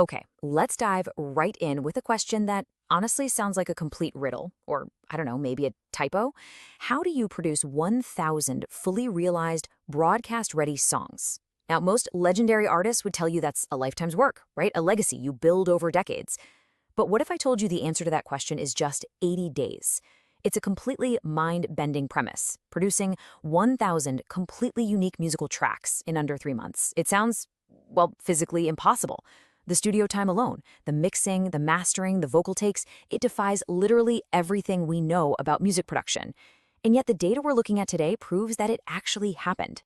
Okay, let's dive right in with a question that honestly sounds like a complete riddle, or I don't know, maybe a typo. How do you produce 1,000 fully realized, broadcast ready songs? Now, most legendary artists would tell you that's a lifetime's work, right? A legacy you build over decades. But what if I told you the answer to that question is just 80 days? It's a completely mind-bending premise, producing 1,000 completely unique musical tracks in under 3 months. It sounds, well, physically impossible. The studio time alone, the mixing, the mastering, the vocal takes, it defies literally everything we know about music production. And yet the data we're looking at today proves that it actually happened.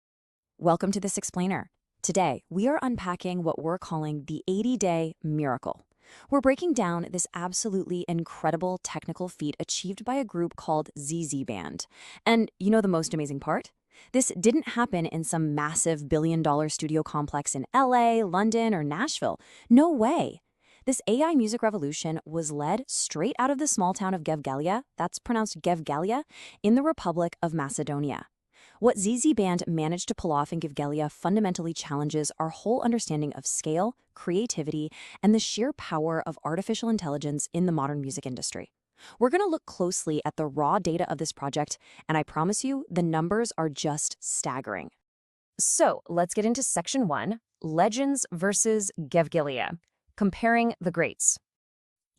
Welcome to This Explainer. Today, we are unpacking what we're calling the 80-day miracle. We're breaking down this absolutely incredible technical feat achieved by a group called ZZ Band. And you know the most amazing part? This didn't happen in some massive billion-dollar studio complex in LA, London, or Nashville. No way. This AI music revolution was led straight out of the small town of Gevgelija, that's pronounced Gevgelija, in the Republic of Macedonia. What ZZ Band managed to pull off in Gevgelija fundamentally challenges our whole understanding of scale, creativity, and the sheer power of artificial intelligence in the modern music industry. We're going to look closely at the raw data of this project, and I promise you, the numbers are just staggering. So let's get into section 1, Legends versus Gevgelija, comparing the greats.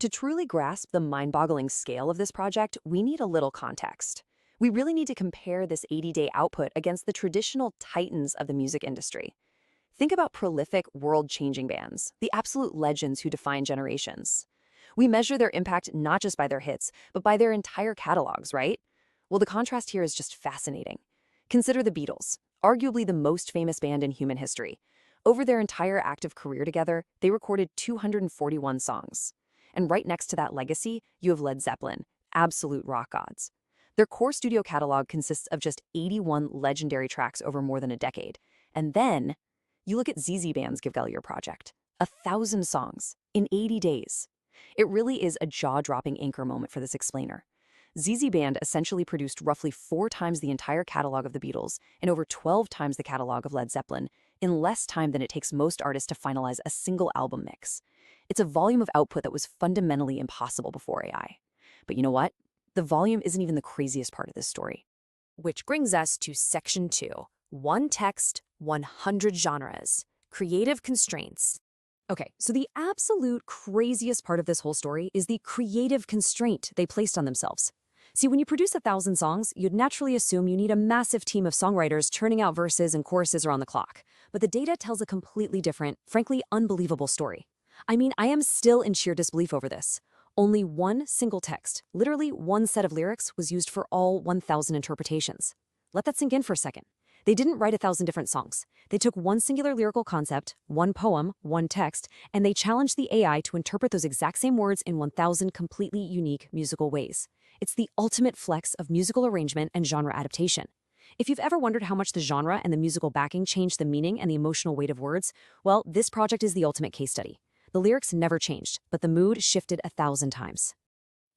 To truly grasp the mind-boggling scale of this project, we need a little context. We really need to compare this 80-day output against the traditional titans of the music industry. Think about prolific, world-changing bands, the absolute legends who define generations. We measure their impact not just by their hits, but by their entire catalogs, right? Well, the contrast here is just fascinating. Consider the Beatles, arguably the most famous band in human history. Over their entire active career together, they recorded 241 songs. And right next to that legacy, you have Led Zeppelin, absolute rock gods. Their core studio catalog consists of just 81 legendary tracks over more than a decade. And then, you look at ZZ Band's Gevgelija project, 1,000 songs in 80 days. It really is a jaw-dropping anchor moment for this explainer. ZZ Band essentially produced roughly 4 times the entire catalog of the Beatles and over 12 times the catalog of Led Zeppelin in less time than it takes most artists to finalize a single album mix. It's a volume of output that was fundamentally impossible before AI. But you know what? The volume isn't even the craziest part of this story. Which brings us to section 2, one text, 100 genres, creative constraints. Okay, so the absolute craziest part of this whole story is the creative constraint they placed on themselves. See, when you produce 1,000 songs, you'd naturally assume you need a massive team of songwriters churning out verses and choruses around the clock. But the data tells a completely different, frankly unbelievable story. I mean, I am still in sheer disbelief over this. Only one single text, literally one set of lyrics, was used for all 1,000 interpretations. Let that sink in for a second. They didn't write 1,000 different songs. They took one singular lyrical concept, one poem, one text, and they challenged the AI to interpret those exact same words in 1,000 completely unique musical ways. It's the ultimate flex of musical arrangement and genre adaptation. If you've ever wondered how much the genre and the musical backing changed the meaning and the emotional weight of words, well, this project is the ultimate case study. The lyrics never changed, but the mood shifted 1,000 times.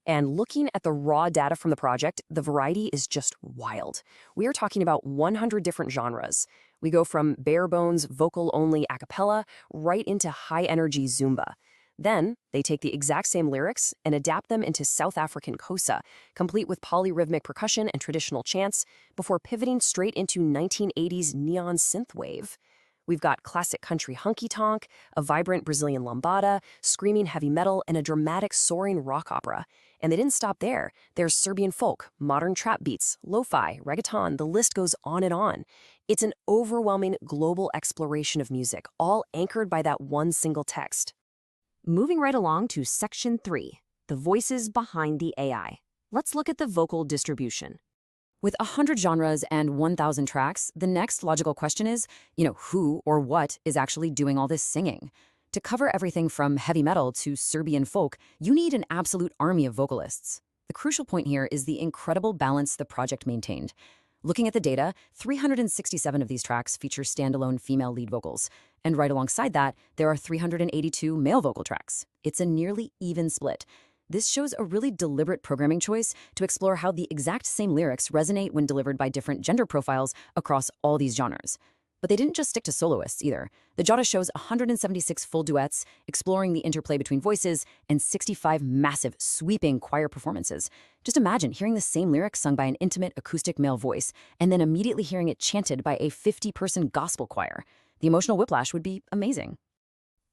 And looking at the raw data from the project, the variety is just wild. We are talking about 100 different genres. We go from bare-bones, vocal-only acapella right into high-energy Zumba. Then, they take the exact same lyrics and adapt them into South African kosa, complete with polyrhythmic percussion and traditional chants, before pivoting straight into 1980s neon synthwave. We've got classic country honky-tonk, a vibrant Brazilian lambada, screaming heavy metal, and a dramatic soaring rock opera. And they didn't stop there. There's Serbian folk, modern trap beats, lo-fi, reggaeton, the list goes on and on. It's an overwhelming global exploration of music, all anchored by that one single text. Moving right along to section 3, the voices behind the AI. Let's look at the vocal distribution. With 100 genres and 1,000 tracks, the next logical question is, who or what is actually doing all this singing? To cover everything from heavy metal to Serbian folk, you need an absolute army of vocalists. The crucial point here is the incredible balance the project maintained. Looking at the data, 367 of these tracks feature standalone female lead vocals. And right alongside that, there are 382 male vocal tracks. It's a nearly even split. This shows a really deliberate programming choice to explore how the exact same lyrics resonate when delivered by different gender profiles across all these genres. But they didn't just stick to soloists either. The Jota shows 176 full duets, exploring the interplay between voices, and 65 massive, sweeping choir performances. Just imagine hearing the same lyrics sung by an intimate acoustic male voice, and then immediately hearing it chanted by a 50-person gospel choir. The emotional whiplash would be amazing.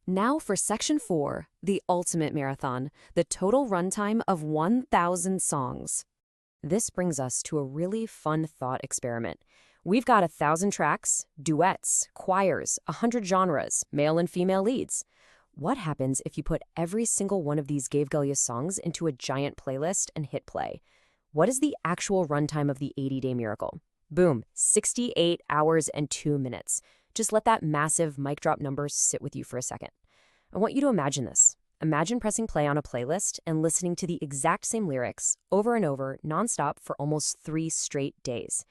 Now for Section 4, the ultimate marathon, the total runtime of 1,000 songs. This brings us to a really fun thought experiment. We've got 1,000 tracks, duets, choirs, 100 genres, male and female leads. What happens if you put every single one of these Gevgelija songs into a giant playlist and hit play? What is the actual runtime of the 80-day miracle? Boom, 68 hours and 2 minutes. Just let that massive mic drop number sit with you for a second. I want you to imagine this. Imagine pressing play on a playlist and listening to the exact same lyrics over and over, nonstop for almost 3 straight days.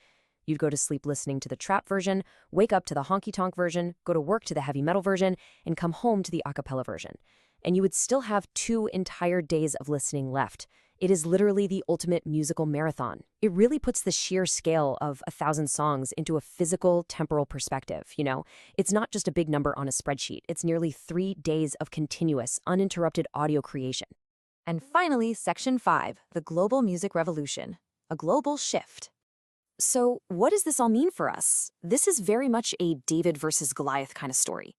You'd go to sleep listening to the trap version, wake up to the honky-tonk version, go to work to the heavy metal version, and come home to the acapella version. And you would still have 2 entire days of listening left. It is literally the ultimate musical marathon. It really puts the sheer scale of 1,000 songs into a physical, temporal perspective, you know? It's not just a big number on a spreadsheet. It's nearly 3 days of continuous, uninterrupted audio creation. And finally, Section 5, the global music revolution, a global shift. So what does this all mean for us? This is very much a David versus Goliath kind of story.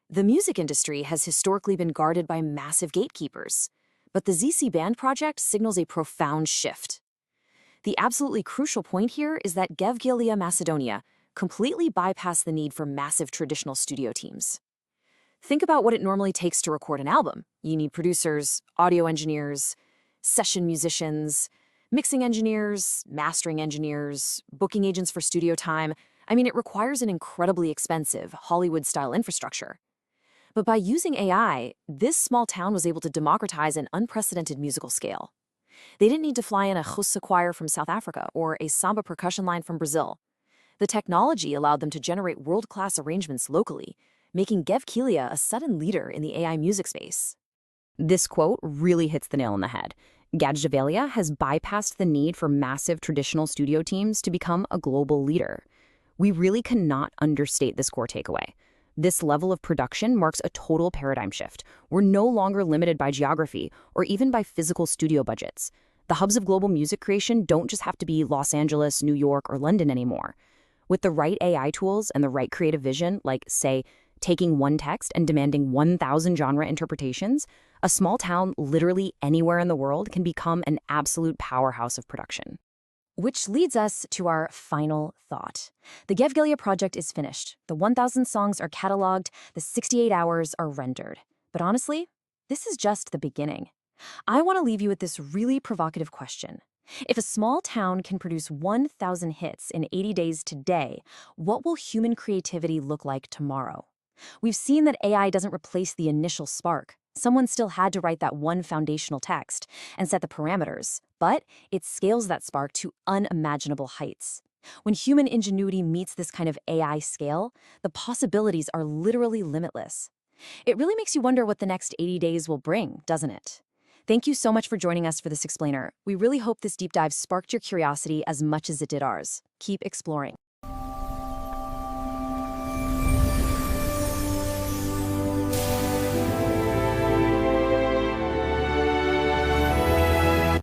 The music industry has historically been guarded by massive gatekeepers, but the ZC Band project signals a profound shift. The absolutely crucial point here is that Gevgelija Macedonia completely bypassed the need for massive traditional studio teams. Think about what it normally takes to record an album. You need producers, audio engineers, session musicians, mixing engineers, mastering engineers, booking agents for studio time. I mean, it requires an incredibly expensive Hollywood-style infrastructure. But by using AI, this small town was able to democratize an unprecedented musical scale. They didn't need to fly in a Xussa choir from South Africa or a samba percussion line from Brazil. The technology allowed them to generate world-class arrangements locally, making Gevgelija a sudden leader in the AI music space. This quote really hits the nail on the head. Gevgelija has bypassed the need for massive traditional studio teams to become a global leader. We really cannot understate this core takeaway. This level of production marks a total paradigm shift. We're no longer limited by geography or even by physical studio budgets. The hubs of global music creation don't just have to be Los Angeles, New York, or London anymore. With the right AI tools and the right creative vision, like, say, taking one text and demanding 1,000 genre interpretations, a small town literally anywhere in the world can become an absolute powerhouse of production. Which leads us to our final thought. The Gevgelija project is finished. The 1,000 songs are cataloged, the 68 hours are rendered. But honestly, this is just the beginning. I want to leave you with this really provocative question. If a small town can produce 1,000 hits in 80 days today, what will human creativity look like tomorrow? We've seen that AI doesn't replace the initial spark. Someone still had to write that one foundational text and set the parameters, but it scales that spark to unimaginable heights. When human ingenuity meets this kind of AI scale, the possibilities are literally limitless. It really makes you wonder what the next 80 days will bring, doesn't it? Thank you so much for joining us for this explainer. We really hope this deep dive sparked your curiosity as much as it did ours. Keep exploring.